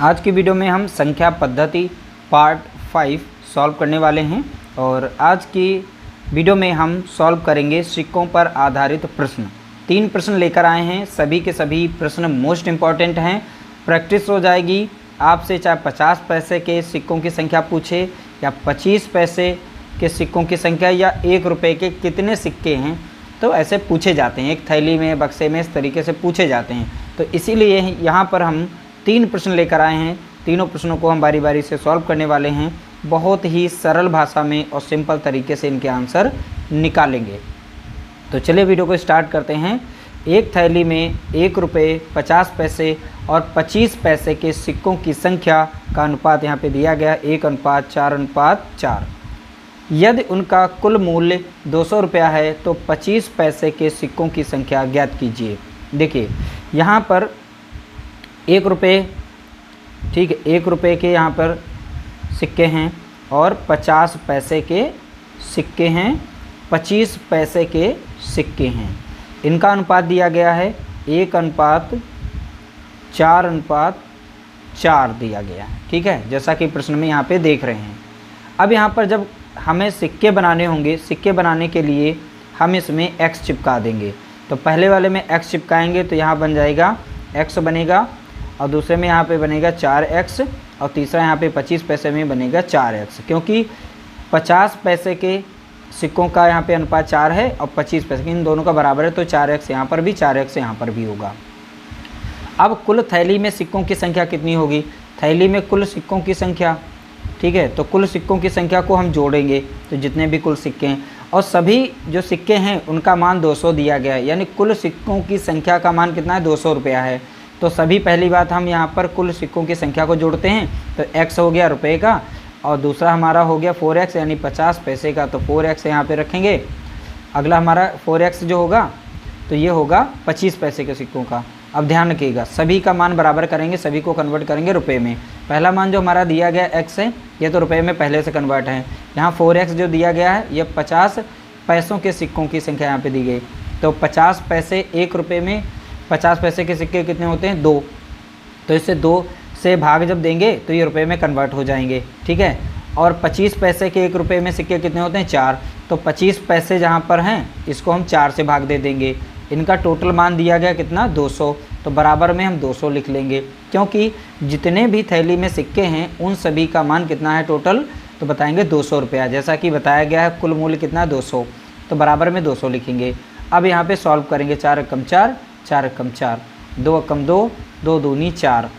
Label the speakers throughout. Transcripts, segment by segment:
Speaker 1: आज की वीडियो में हम संख्या पद्धति पार्ट 5 सॉल्व करने वाले हैं और आज की वीडियो में हम सॉल्व करेंगे सिक्कों पर आधारित प्रश्न। 3 प्रश्न लेकर आए हैं, सभी के सभी प्रश्न मोस्ट इम्पॉर्टेंट हैं। प्रैक्टिस हो जाएगी आपसे, चाहे 50 पैसे के सिक्कों की संख्या पूछे या 25 पैसे के सिक्कों की संख्या या 1 रुपये के कितने सिक्के हैं, तो ऐसे पूछे जाते हैं। एक थैली में, बक्से में, इस तरीके से पूछे जाते हैं। तो इसीलिए यहाँ पर हम 3 प्रश्न लेकर आए हैं। तीनों प्रश्नों को हम बारी बारी से सॉल्व करने वाले हैं। बहुत ही सरल भाषा में और सिंपल तरीके से इनके आंसर निकालेंगे। तो चलिए वीडियो को स्टार्ट करते हैं। एक थैली में 1 रुपये, 50 पैसे और 25 पैसे के सिक्कों की संख्या का अनुपात यहाँ पे दिया गया 1:4:4। यदि उनका कुल मूल्य 200 रुपया है तो 25 पैसे के सिक्कों की संख्या ज्ञात कीजिए। देखिए यहाँ पर 1 रुपये, ठीक है, 1 रुपये के यहाँ पर सिक्के हैं और 50 पैसे के सिक्के हैं, 25 पैसे के सिक्के हैं। इनका अनुपात दिया गया है 1:4:4 दिया गया है, ठीक है, जैसा कि प्रश्न में यहाँ पे देख रहे हैं। अब यहाँ पर जब हमें सिक्के बनाने होंगे, सिक्के बनाने के लिए हम इसमें x चिपका देंगे। तो पहले वाले में x चिपकाएंगे तो यहाँ बन जाएगा x बनेगा, और दूसरे में यहाँ पे बनेगा 4x, और तीसरा यहाँ पे 25 पैसे में बनेगा 4x, क्योंकि 50 पैसे के सिक्कों का यहाँ पे अनुपात 4 है और 25 पैसे के, इन दोनों का बराबर है, तो 4x यहाँ पर भी, 4x यहाँ पर भी होगा। अब कुल थैली में सिक्कों की संख्या कितनी होगी? थैली में कुल सिक्कों की संख्या, ठीक है, तो कुल सिक्कों की संख्या को हम जोड़ेंगे, तो जितने भी कुल सिक्के हैं और सभी जो सिक्के हैं उनका मान 200 दिया गया है, यानी कुल सिक्कों की संख्या का मान कितना है? 200 रुपया है। तो सभी पहली बात हम यहाँ पर कुल सिक्कों की संख्या को जोड़ते हैं, तो x हो गया रुपये का, और दूसरा हमारा हो गया 4x यानी 50 पैसे का, तो 4x यहाँ पे रखेंगे। अगला हमारा 4x जो होगा तो ये होगा 25 पैसे के सिक्कों का। अब ध्यान रखिएगा, सभी का मान बराबर करेंगे, सभी को कन्वर्ट करेंगे रुपए में। पहला मान जो हमारा दिया गया x है, ये तो रुपए में पहले से कन्वर्ट है। यहाँ 4x जो दिया गया है ये 50 पैसों के सिक्कों की संख्या यहाँ पे दी गई। तो 50 पैसे 1 रुपये में 50 पैसे के सिक्के कितने होते हैं? 2। तो इससे 2 से भाग जब देंगे तो ये रुपए में कन्वर्ट हो जाएंगे, ठीक है। और 25 पैसे के 1 रुपये में सिक्के कितने होते हैं? 4। तो 25 पैसे जहाँ पर हैं इसको हम 4 से भाग दे देंगे। इनका टोटल मान दिया गया कितना? 200। तो बराबर में हम 200 लिख लेंगे, क्योंकि जितने भी थैली में सिक्के हैं उन सभी का मान कितना है टोटल? तो बताएंगे 200 रुपया, जैसा कि बताया गया है। कुल मूल्य कितना है? 200, तो बराबर में 200 लिखेंगे। अब यहाँ पे सॉल्व करेंगे। 4×4, 4×4, 2×2, 2 दूनी 4।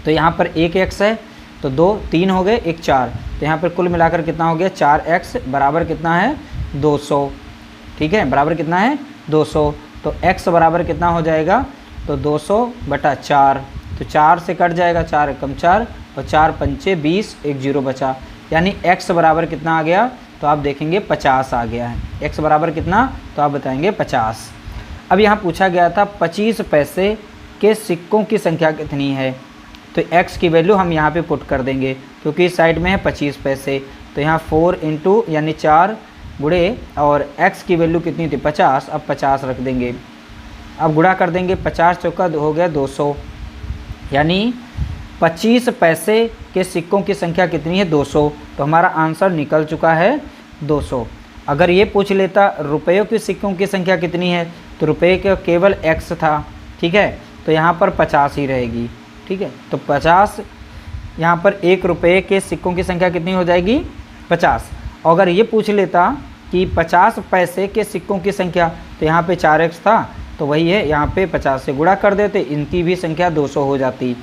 Speaker 1: तो यहाँ पर 1x है तो 2 3 हो गए, 1 4। तो यहाँ पर कुल मिलाकर कितना हो गया? 4x बराबर कितना है? 200, ठीक है, बराबर कितना है? 200। तो x बराबर कितना हो जाएगा? तो 200/4, तो 4 से कट जाएगा, 4×4 और 4×5 20, 1 0 बचा, यानी x बराबर कितना आ गया? तो आप देखेंगे 50 आ गया है। x बराबर कितना? तो आप बताएंगे 50। अब यहाँ पूछा गया था 25 पैसे के सिक्कों की संख्या कितनी है, तो x की वैल्यू हम यहाँ पे पुट कर देंगे, क्योंकि इस साइड में है 25 पैसे। तो यहाँ 4 इंटू यानी 4 गुणे, और x की वैल्यू कितनी थी? 50। अब 50 रख देंगे, अब गुणा कर देंगे। 50 चौका हो गया 200, यानी 25 पैसे के सिक्कों की संख्या कितनी है? 200। तो हमारा आंसर निकल चुका है 200। अगर ये पूछ लेता रुपयों के सिक्कों की संख्या कितनी है, तो रुपये का केवल x था, ठीक है, तो यहाँ पर 50 ही रहेगी, ठीक है। तो 50, यहाँ पर 1 रुपये के सिक्कों की संख्या कितनी हो जाएगी? 50। और अगर ये पूछ लेता कि 50 पैसे के सिक्कों की संख्या, तो यहाँ पे 4x था, तो वही है, यहाँ पे 50 से गुणा कर देते, इनकी भी संख्या 200 हो जाती,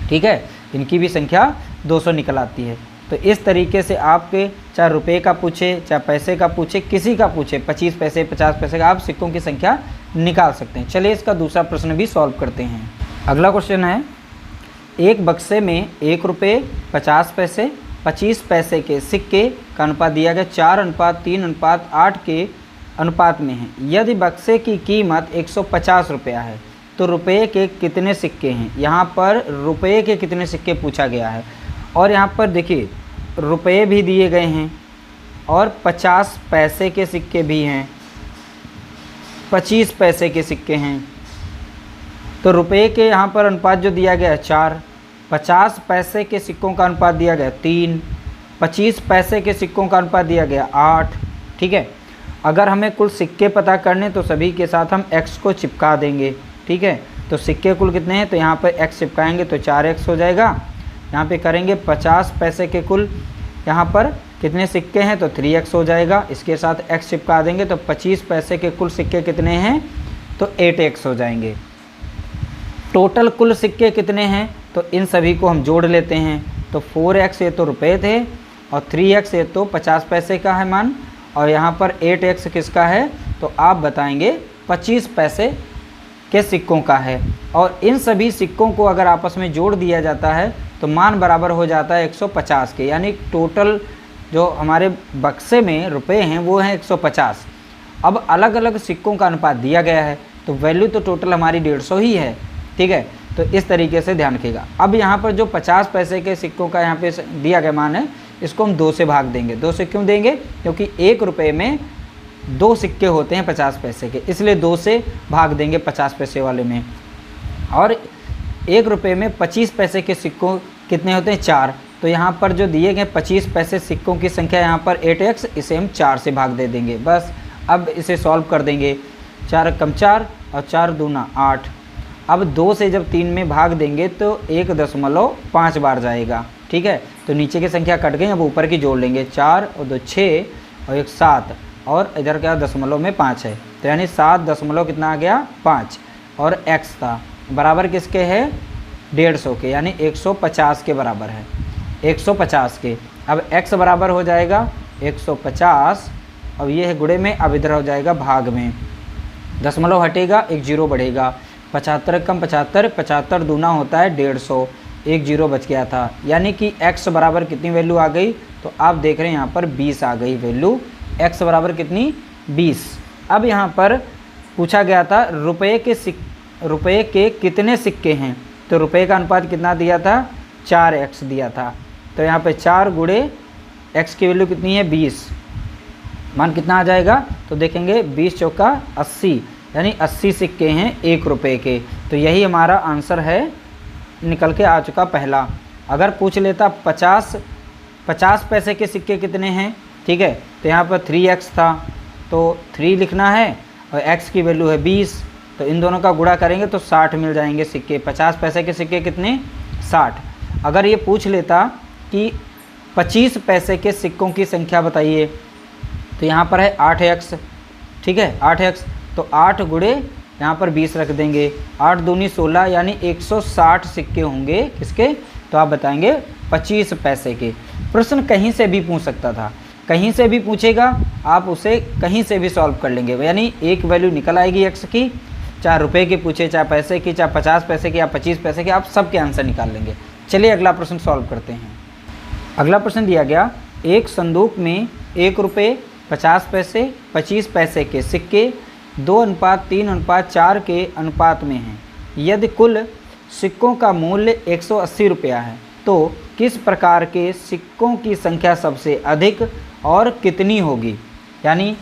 Speaker 1: ठीक है, इनकी भी संख्या 200 निकल आती है। तो इस तरीके से आपके चाहे रुपये का पूछे, चाहे पैसे का पूछे, किसी का पूछे, 25 पैसे 50 पैसे का, आप सिक्कों की संख्या निकाल सकते हैं। चलिए इसका दूसरा प्रश्न भी सॉल्व करते हैं। अगला क्वेश्चन है, एक बक्से में 1 रुपये, 50 पैसे, 25 पैसे के सिक्के का अनुपात दिया गया 4:3:8 के अनुपात में है। यदि बक्से की कीमत 150 रुपया है तो रुपये के कितने सिक्के हैं? यहाँ पर रुपये के कितने सिक्के पूछा गया है, और यहाँ पर देखिए रुपये भी दिए गए हैं और 50 पैसे के सिक्के भी हैं, 25 पैसे के सिक्के हैं। तो रुपये के यहाँ पर अनुपात जो दिया गया है 4, 50 पैसे के सिक्कों का अनुपात दिया गया 3, 25 पैसे के सिक्कों का अनुपात दिया गया 8। ठीक है, अगर हमें कुल सिक्के पता करने तो सभी के साथ हम x को चिपका देंगे। ठीक है, तो सिक्के कुल कितने हैं, तो यहाँ पर x चिपकाएंगे तो 4x हो जाएगा। यहाँ पे करेंगे 50 पैसे के कुल यहाँ पर कितने सिक्के हैं, तो 3x हो जाएगा। इसके साथ x चिपका देंगे तो 25 पैसे के कुल सिक्के कितने हैं, तो 8x हो जाएंगे। टोटल कुल सिक्के कितने हैं, तो इन सभी को हम जोड़ लेते हैं। तो 4x ये तो रुपए थे और 3x ये तो 50 पैसे का है मान, और यहाँ पर 8x किसका है, तो आप बताएंगे 25 पैसे के सिक्कों का है। और इन सभी सिक्कों को अगर आपस में जोड़ दिया जाता है तो मान बराबर हो जाता है 150 के, यानी टोटल जो हमारे बक्से में रुपए हैं वो हैं 150। अब अलग अलग सिक्कों का अनुपात दिया गया है तो वैल्यू तो टोटल हमारी 150 ही है। ठीक है, तो इस तरीके से ध्यान रखिएगा। अब यहाँ पर जो 50 पैसे के सिक्कों का यहाँ पे दिया गया मान है, इसको हम 2 से भाग देंगे। 2 से क्यों देंगे, क्योंकि 1 रुपये में 2 सिक्के होते हैं 50 पैसे के, इसलिए 2 से भाग देंगे 50 पैसे वाले में। और 1 रुपये में 25 पैसे के सिक्कों कितने होते हैं, 4। तो यहाँ पर जो दिए गए 25 पैसे सिक्कों की संख्या यहाँ पर 8x, इसे हम 4 से भाग दे देंगे बस। अब इसे सॉल्व कर देंगे, 4 कम 4 और 4 दूना 8। अब 2 से जब 3 में भाग देंगे तो 1.5 बार जाएगा। ठीक है, तो नीचे की संख्या कट गई, अब ऊपर की जोड़ लेंगे। 4 और 2 6 और 1 7, और इधर क्या दशमलव में 5 है, तो यानी 7 दशमलव कितना आ गया 5। और x था बराबर किसके है, 150 के, यानी 150 के बराबर है, 150 के। अब x बराबर हो जाएगा 150, अब ये है गुणे में, अब इधर हो जाएगा भाग में, दशमलव हटेगा 1 0 बढ़ेगा। 75 कम 75, 75 दूना होता है 150, 1 0 बच गया था, यानी कि x बराबर कितनी वैल्यू आ गई, तो आप देख रहे हैं यहाँ पर 20 आ गई वैल्यू, x बराबर कितनी 20। अब यहाँ पर पूछा गया था रुपये के कितने सिक्के हैं, तो रुपये का अनुपात कितना दिया था, 4x दिया था। तो यहाँ पे 4 गुणे x की वैल्यू कितनी है 20, मान कितना आ जाएगा, तो देखेंगे 20 चौका 80, यानी 80 सिक्के हैं 1 रुपये के। तो यही हमारा आंसर है, निकल के आ चुका पहला। अगर पूछ लेता 50 पैसे के सिक्के कितने हैं, ठीक है, तो यहाँ पर 3x था तो 3 लिखना है और x की वैल्यू है 20, तो इन दोनों का गुणा करेंगे तो 60 मिल जाएंगे सिक्के। 50 पैसे के सिक्के कितने, 60। अगर ये पूछ लेता कि 25 पैसे के सिक्कों की संख्या बताइए, तो यहाँ पर है 8x, ठीक है 8x, तो 8 गुणे यहाँ पर 20 रख देंगे, 8 दूनी 16, यानी 160 सिक्के होंगे किसके, तो आप बताएंगे 25 पैसे के। प्रश्न कहीं से भी पूछ सकता था, कहीं से भी पूछेगा, आप उसे कहीं से भी सॉल्व कर लेंगे, यानी एक वैल्यू निकल आएगी x की, चाहे रुपए की पूछे, चाहे पैसे की, चाहे 50 पैसे की या 25 पैसे की, आप सबके आंसर निकाल लेंगे। चलिए अगला प्रश्न सॉल्व करते हैं। अगला प्रश्न दिया गया, एक संदूक में 1 रुपये 50 पैसे 25 पैसे के सिक्के 2:3:4 के अनुपात में हैं। यदि कुल सिक्कों का मूल्य 180 रुपया है तो किस प्रकार के सिक्कों की संख्या सबसे अधिक और कितनी होगी, यानी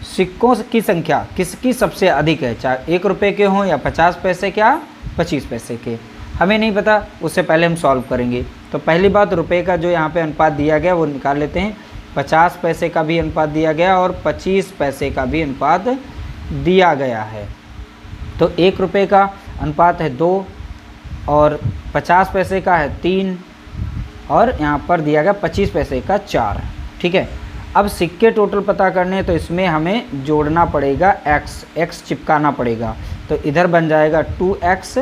Speaker 1: सिक्कों की संख्या किसकी सबसे अधिक है, चाहे 1 रुपये के हों या 50 पैसे के या 25 पैसे के, हमें नहीं पता, उससे पहले हम सॉल्व करेंगे। तो पहली बात, रुपए का जो यहाँ पे अनुपात दिया गया वो निकाल लेते हैं। 50 पैसे का भी अनुपात दिया गया और 25 पैसे का भी अनुपात दिया गया है। तो 1 रुपये का अनुपात है 2 और 50 पैसे का है 3 और यहाँ पर दिया गया 25 पैसे का 4, ठीक है। अब सिक्के टोटल पता करने तो इसमें हमें जोड़ना पड़ेगा x चिपकाना पड़ेगा, तो इधर बन जाएगा 2x,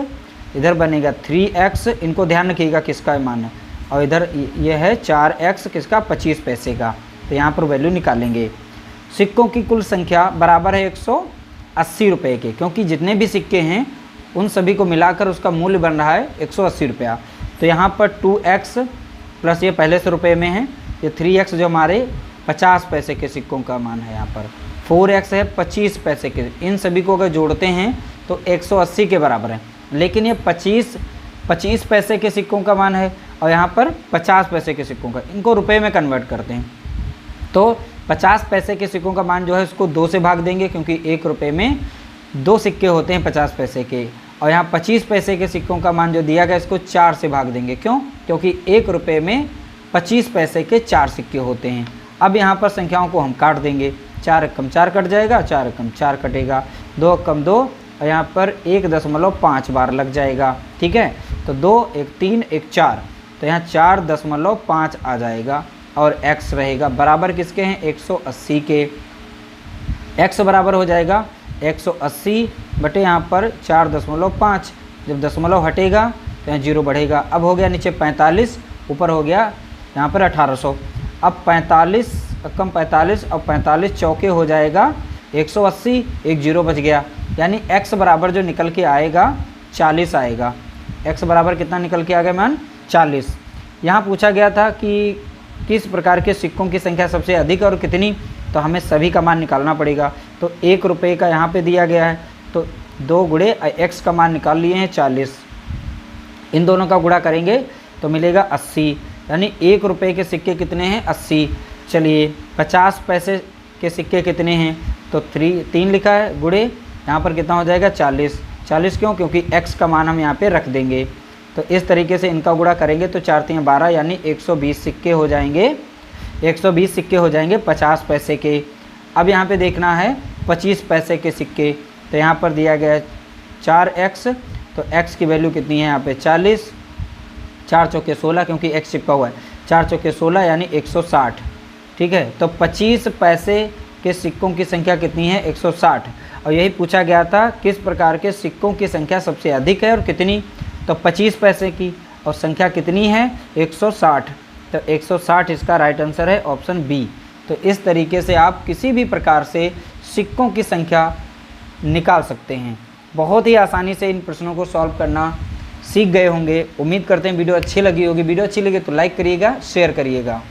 Speaker 1: इधर बनेगा 3x, इनको ध्यान रखिएगा किसका मान है, और इधर ये है 4x किसका 25 पैसे का, तो यहाँ पर वैल्यू निकालेंगे। सिक्कों की कुल संख्या बराबर है 180 रुपये के, क्योंकि जितने भी सिक्के हैं उन सभी को मिलाकर उसका मूल्य बन रहा है 180 रुपया। तो यहाँ पर 2x प्लस ये पहले से रुपये में है, ये 3x जो हमारे 50 पैसे के सिक्कों का मान है, यहाँ पर 4x है 25 पैसे के, इन सभी को अगर जोड़ते हैं तो 180 के बराबर है। लेकिन ये 25 पैसे के सिक्कों का मान है और यहाँ पर 50 पैसे के सिक्कों का, इनको रुपए में कन्वर्ट करते हैं। तो 50 पैसे के सिक्कों का मान जो है उसको 2 से भाग देंगे, क्योंकि 1 रुपये में 2 सिक्के होते हैं 50 पैसे के, और यहाँ 25 पैसे के सिक्कों का मान जो दिया गया इसको 4 से भाग देंगे। क्यों? क्योंकि 1 रुपये में 25 पैसे के 4 सिक्के होते हैं। अब यहाँ पर संख्याओं को हम काट देंगे, 4 एकम 4 कट जाएगा, 4 एकम 4 कटेगा, 2 एकम 2 और यहाँ पर 1.5 बार लग जाएगा। ठीक है, तो 2 1 3 1 4, तो यहाँ 4.5 आ जाएगा और x रहेगा बराबर किसके हैं? 180 के। x बराबर हो जाएगा 180 बटे यहाँ पर 4.5, जब दशमलव हटेगा तो यहाँ 0 बढ़ेगा। अब हो गया नीचे 45, ऊपर हो गया यहाँ पर 1800। अब 45 कम 45 और 45 चौके हो जाएगा 180, एक 0 बच गया, यानी x बराबर जो निकल के आएगा 40 आएगा। x बराबर कितना निकल के आ गया मान? 40। यहाँ पूछा गया था कि किस प्रकार के सिक्कों की संख्या सबसे अधिक और कितनी, तो हमें सभी का मान निकालना पड़ेगा। तो 1 रुपये का यहाँ पे दिया गया है, तो 2 गुणे x का मान निकाल लिए हैं 40, इन दोनों का गुणा करेंगे तो मिलेगा 80, यानी 1 रुपये के सिक्के कितने हैं? 80। चलिए 50 पैसे के सिक्के कितने हैं? तो 3 लिखा है, गुणे यहाँ पर कितना हो जाएगा? 40। 40 क्यों? क्योंकि x का मान हम यहाँ पे रख देंगे। तो इस तरीके से इनका गुणा करेंगे तो 4 3 12, यानी 120 सिक्के हो जाएंगे। 120 सिक्के हो जाएंगे 50 पैसे के। अब यहाँ पे देखना है 25 पैसे के सिक्के, तो यहाँ पर दिया गया है 4x, तो x की वैल्यू कितनी है यहाँ पे? 40, 4 चौके 16, क्योंकि x चिपका हुआ है, 4 चौके 16 यानी 160। ठीक है, तो 25 पैसे के सिक्कों की संख्या कितनी है? 160। और यही पूछा गया था किस प्रकार के सिक्कों की संख्या सबसे अधिक है और कितनी, तो 25 पैसे की, और संख्या कितनी है? 160। तो 160 इसका राइट आंसर है ऑप्शन बी। तो इस तरीके से आप किसी भी प्रकार से सिक्कों की संख्या निकाल सकते हैं। बहुत ही आसानी से इन प्रश्नों को सॉल्व करना सीख गए होंगे। उम्मीद करते हैं वीडियो अच्छी लगी होगी। वीडियो अच्छी लगी तो लाइक करिएगा, शेयर करिएगा।